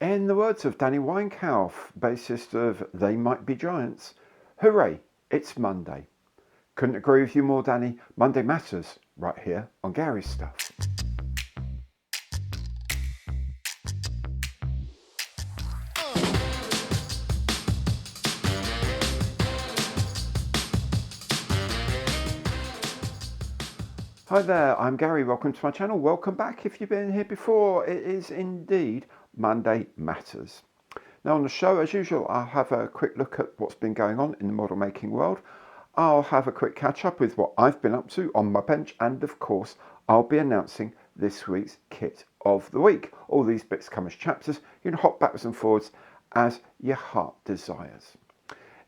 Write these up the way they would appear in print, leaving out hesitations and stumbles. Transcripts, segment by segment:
In the words of Danny Weinkauf, bassist of They Might Be Giants, hooray, it's Monday. Couldn't agree with you more, Danny. Monday matters right here on Gary's Stuff. Hi there, I'm Gary. Welcome to my channel. Welcome back if you've been here before. It is indeed Monday Matters. Now on the show, as usual, I'll have a quick look at what's been going on in the model making world. I'll have a quick catch up with what I've been up to on my bench, and of course, I'll be announcing this week's kit of the week. All these bits come as chapters. You can hop backwards and forwards as your heart desires.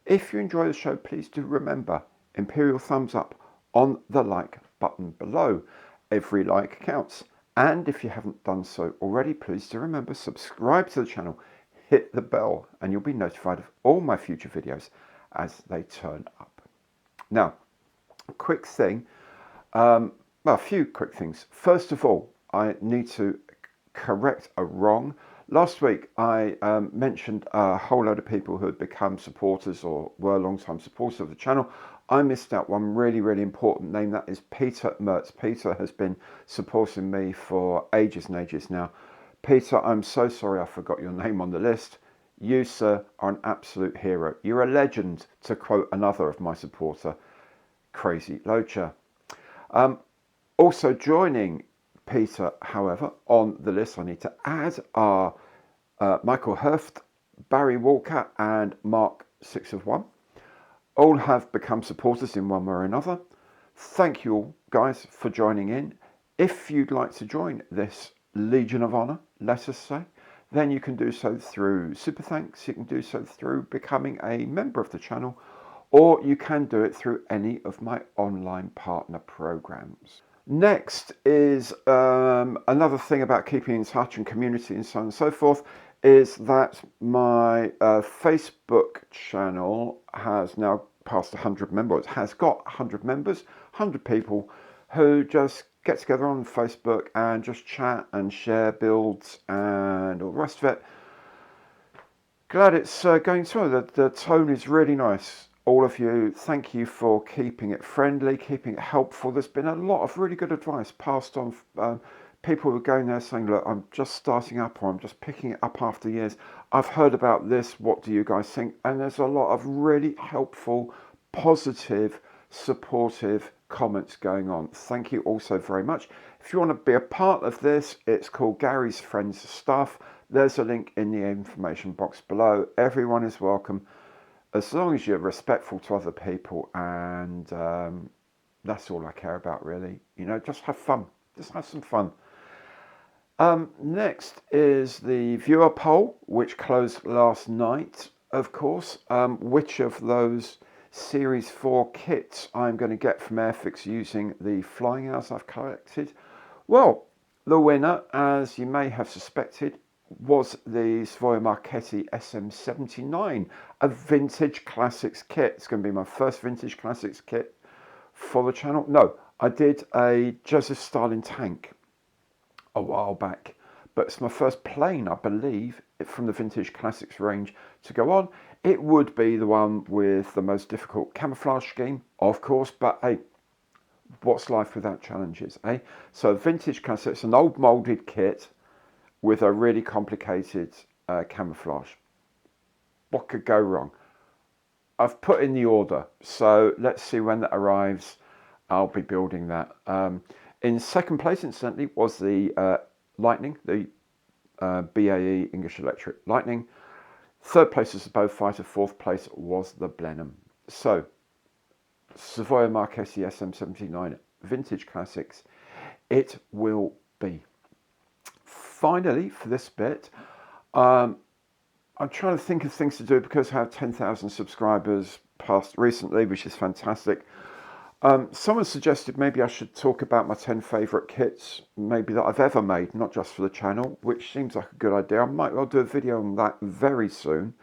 If you enjoy the show, please do remember, Imperial thumbs up on the like button below. Every like counts. And if you haven't done so already, please do remember, subscribe to the channel, hit the bell, and you'll be notified of all my future videos as they turn up. Now, quick thing, well, a few quick things. First of all, I need to correct a wrong. Last week, I mentioned a whole load of people who had become supporters or were long-time supporters of the channel. I missed out one really important name. That is Peter Mertz. Peter has been supporting me for ages and ages now. Peter, I'm so sorry I forgot your name on the list. You, sir, are an absolute hero. You're a legend, to quote another of my supporter, Crazy Loacher. Also joining Peter, however, on the list I need to add are Michael Hurft, Barry Walker and Mark 6 of 1. All have become supporters in one way or another. Thank you all, guys, for joining in. If you'd like to join this Legion of Honor, let us say, then you can do so through Super Thanks, you can do so through becoming a member of the channel, or you can do it through any of my online partner programs. Next is another thing about keeping in touch and community and so on and so forth, is that my Facebook channel has now passed 100 members. It has got 100 members, 100 people who just get together on Facebook and just chat and share builds and all the rest of it. Glad it's going through. The tone is really nice. All of you, thank you for keeping it friendly, keeping it helpful. There's been a lot of really good advice passed on. People were going there saying, look, I'm just starting up, or I'm just picking it up after years. I've heard about this. What do you guys think? And there's a lot of really helpful, positive, supportive comments going on. Thank you also very much. If you want to be a part of this, it's called Gary's Friends Stuff. There's a link in the information box below. Everyone is welcome, as long as you're respectful to other people, and that's all I care about, really. You know, just have fun. Just have some fun. Next is the viewer poll, which closed last night, of course. Which of those Series 4 kits I'm going to get from Airfix using the flying hours I've collected? Well, the winner, as you may have suspected, was the Savoia Marchetti SM79, a vintage classics kit. It's going to be my first vintage classics kit for the channel. No, I did a Joseph Stalin tank a while back, but it's my first plane, I believe, from the vintage classics range to go on. It would be the one with the most difficult camouflage scheme, of course, but hey, what's life without challenges, eh? So vintage classics, an old molded kit with a really complicated camouflage. What could go wrong? I've put in the order, so let's see when that arrives. I'll be building that. In second place, incidentally, was the Lightning, the BAE English Electric Lightning. Third place was the Beaufighter. Fourth place was the Blenheim. So, Savoia Marchetti SM79 Vintage Classics, it will be. Finally, for this bit, I'm trying to think of things to do because I have 10,000 subscribers passed recently, which is fantastic. Someone suggested maybe I should talk about my 10 favourite kits, maybe that I've ever made, not just for the channel, which seems like a good idea. I might well do a video on that very soon.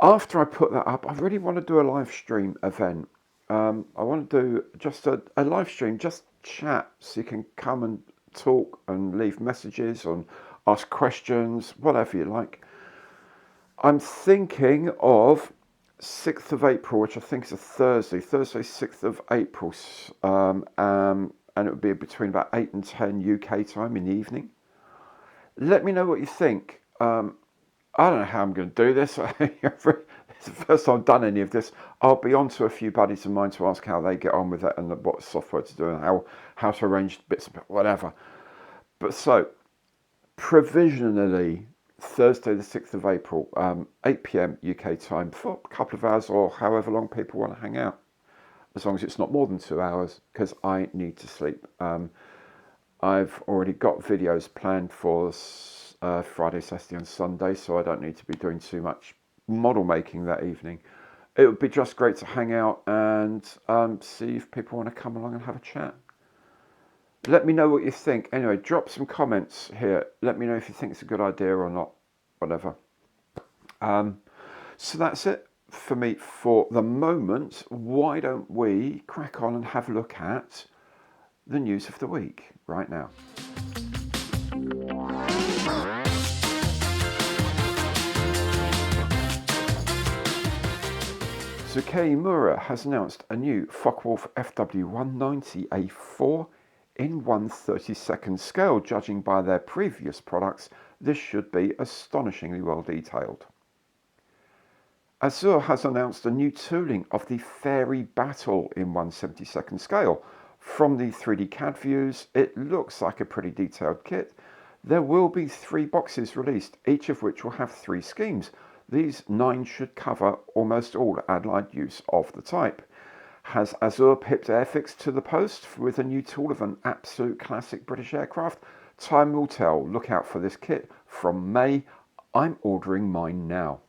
After I put that up, I really want to do a live stream event. I want to do just a live stream, just chat, so you can come and talk and leave messages on ask questions, whatever you like. I'm thinking of 6th of April, which I think is a Thursday 6th of April, and it would be between about 8 and 10 UK time in the evening. Let me know what you think. I don't know how I'm going to do this. It's the first time I've done any of this. I'll be on to a few buddies of mine to ask how they get on with it and what software to do and how to arrange bits of whatever. But so, provisionally, Thursday the 6th of April, 8 p.m. UK time, for a couple of hours or however long people want to hang out. As long as it's not more than 2 hours, because I need to sleep. I've already got videos planned for Friday, Saturday and Sunday, so I don't need to be doing too much model making that evening. It would be just great to hang out and see if people want to come along and have a chat. Let me know what you think. Anyway, drop some comments here. Let me know if you think it's a good idea or not. Whatever. So that's it for me for the moment. Why don't we crack on and have a look at the news of the week right now. So Rumour has announced a new Focke-Wulf FW190 A4 in 1/32 scale. Judging by their previous products, this should be astonishingly well detailed. Azure has announced a new tooling of the Fairy Battle in 1/72 scale. From the 3D CAD views, it looks like a pretty detailed kit. There will be 3 boxes released, each of which will have 3 schemes. These 9 should cover almost all allied use of the type. Has Azure pipped Airfix to the post with a new tool of an absolute classic British aircraft? Time will tell. Look out for this kit from May. I'm ordering mine now.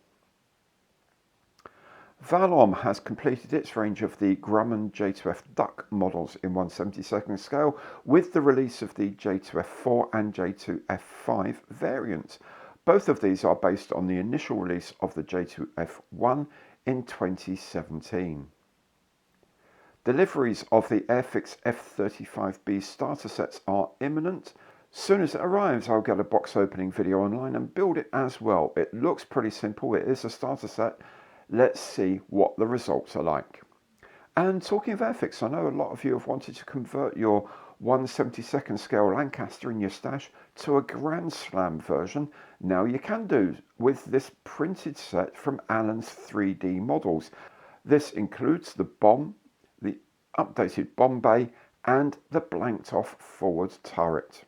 Valom has completed its range of the Grumman J2F Duck models in 1/72 scale with the release of the J2F4 and J2F5 variants. Both of these are based on the initial release of the J2F1 in 2017. Deliveries of the Airfix F35B starter sets are imminent. Soon as it arrives, I'll get a box opening video online and build it as well. It looks pretty simple. It is a starter set. Let's see what the results are like. And talking of Airfix, I know a lot of you have wanted to convert your 1/72 scale Lancaster in your stash to a Grand Slam version. Now you can do with this printed set from Allen's 3D models. This includes the bomb, the updated bomb bay and the blanked off forward turret.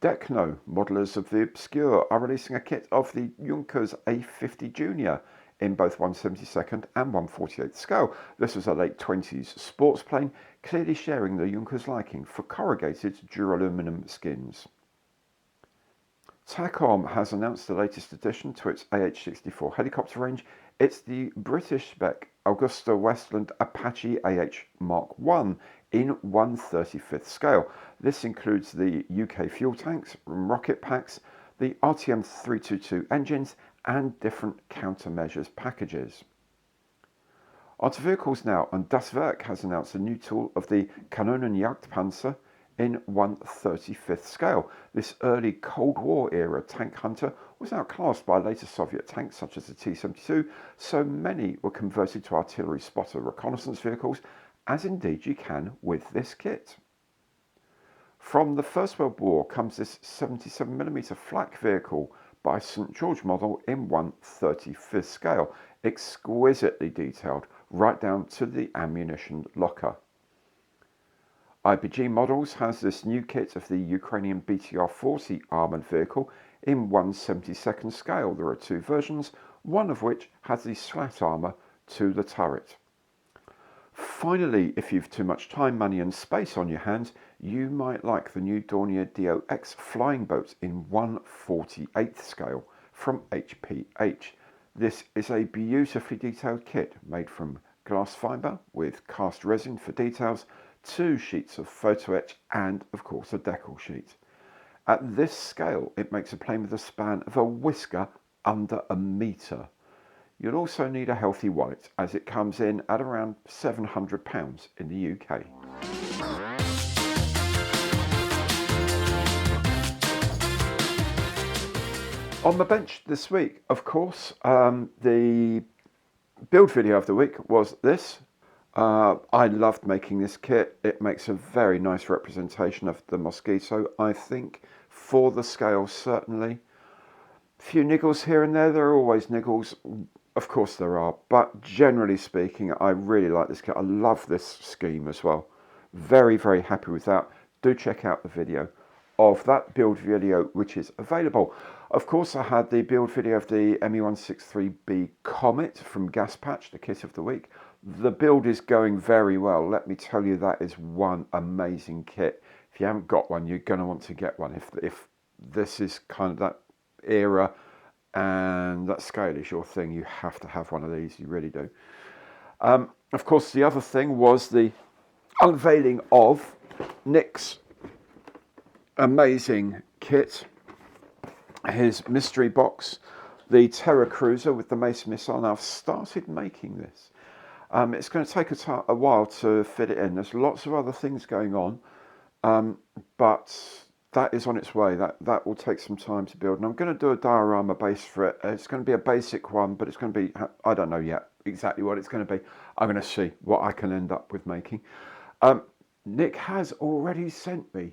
Decno, modelers of the Obscure, are releasing a kit of the Junkers A50 Junior in both 1/72 and 1/48 scale. This was a late 20s sports plane, clearly sharing the Junkers' liking for corrugated duraluminum skins. TACOM has announced the latest addition to its AH-64 helicopter range. It's the British spec Augusta Westland Apache AH Mark I in 1/35 scale. This includes the UK fuel tanks, rocket packs, the RTM322 engines and different countermeasures packages. Onto vehicles now, and Das Werk has announced a new tool of the Kanonenjagdpanzer in 1/35 scale. This early Cold War era tank hunter was outclassed by later Soviet tanks such as the T-72, so many were converted to artillery spotter reconnaissance vehicles, as indeed you can with this kit. From the First World War comes this 77mm flak vehicle by St George model in 1/35 scale, exquisitely detailed right down to the ammunition locker. IPG Models has this new kit of the Ukrainian BTR-40 armoured vehicle in 1/72 scale. There are 2 versions, one of which has the slat armour to the turret. Finally, if you've too much time, money and space on your hands, you might like the new Dornier DOX flying boat in 1/48 scale from HPH. This is a beautifully detailed kit made from glass fibre with cast resin for details, 2 sheets of photo etch and of course a decal sheet. At this scale it makes a plane with a span of a whisker under a metre. You'll also need a healthy wallet as it comes in at around £700 in the UK. On the bench this week, of course, the build video of the week was this. I loved making this kit. It makes a very nice representation of the Mosquito, I think, for the scale certainly. A few niggles here and there are always niggles, of course there are, but generally speaking I really like this kit. I love this scheme as well. Very, very happy with that. Do check out the video of that build video which is available. Of course I had the build video of the ME163B Comet from Gas Patch, the kit of the week. The build is going very well. Let me tell you, that is one amazing kit. If you haven't got one, you're going to want to get one. If this is kind of that era and that scale is your thing, you have to have one of these. You really do. Of course, the other thing was the unveiling of Nick's amazing kit, his mystery box, the Terror Cruiser with the Mace missile. Now I've started making this. It's going to take a while to fit it in. There's lots of other things going on, but that is on its way. That will take some time to build. And I'm going to do a diorama base for it. It's going to be a basic one, but it's going to be, I don't know yet exactly what it's going to be. I'm going to see what I can end up with making. Nick has already sent me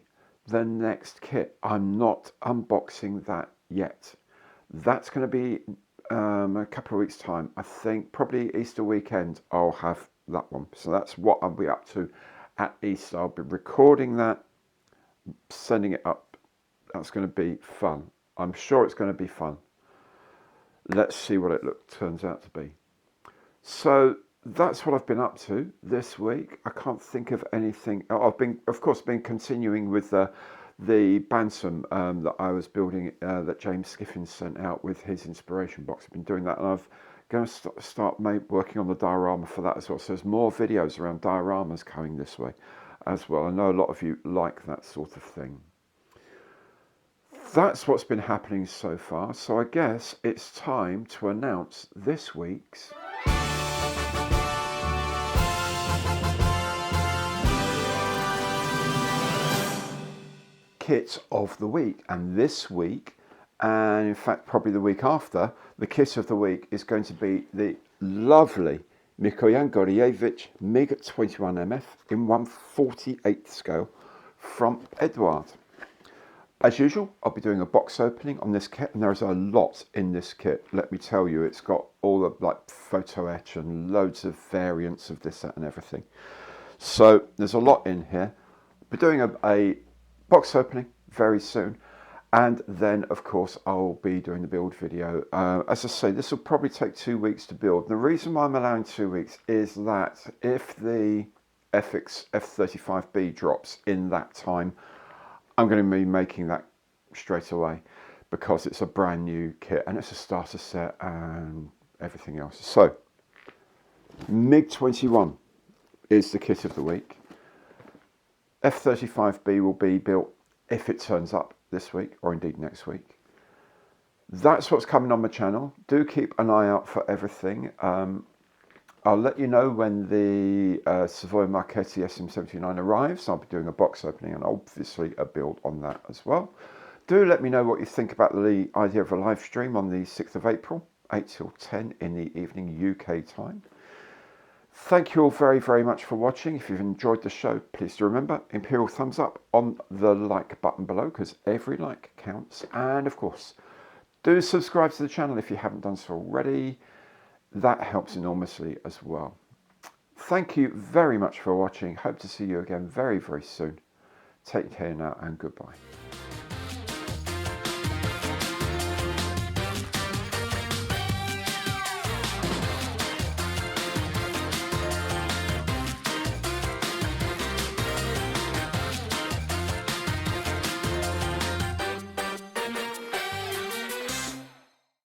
the next kit. I'm not unboxing that yet. That's going to be a couple of weeks time. I think probably Easter weekend I'll have that one. So that's what I'll be up to at Easter. I'll be recording that, sending it up. That's going to be fun. I'm sure it's going to be fun. Let's see what it turns out to be. So that's what I've been up to this week. I can't think of anything. I've been, of course, continuing with the Bantam that I was building, that James Skiffin sent out with his inspiration box. I've been doing that, and I'm going to start working on the diorama for that as well. So there's more videos around dioramas coming this way as well. I know a lot of you like that sort of thing. That's what's been happening so far. So I guess it's time to announce this week's kit of the week. And this week, and in fact probably the week after, the kit of the week is going to be the lovely Mikoyan Gorievich MiG-21MF in 1/48 scale from Eduard. As usual, I'll be doing a box opening on this kit, and there's a lot in this kit. Let me tell you, it's got all the photo etch and loads of variants of this, that and everything. So there's a lot in here. I'll be doing a box opening very soon, and then of course I'll be doing the build video. As I say, this will probably take 2 weeks to build. The reason why I'm allowing 2 weeks is that if the F35B drops in that time, I'm going to be making that straight away because it's a brand new kit and it's a starter set and everything else. So MiG-21 is the kit of the week. F35B will be built if it turns up this week or indeed next week. That's what's coming on my channel. Do keep an eye out for everything. I'll let you know when the Savoy Marchetti SM79 arrives. I'll be doing a box opening and obviously a build on that as well. Do let me know what you think about the idea of a live stream on the 6th of April, 8 till 10 in the evening UK time. Thank you all very, very much for watching. If you've enjoyed the show, please do remember, Imperial thumbs up on the like button below because every like counts. And of course, do subscribe to the channel if you haven't done so already. That helps enormously as well. Thank you very much for watching. Hope to see you again very, very soon. Take care now and goodbye.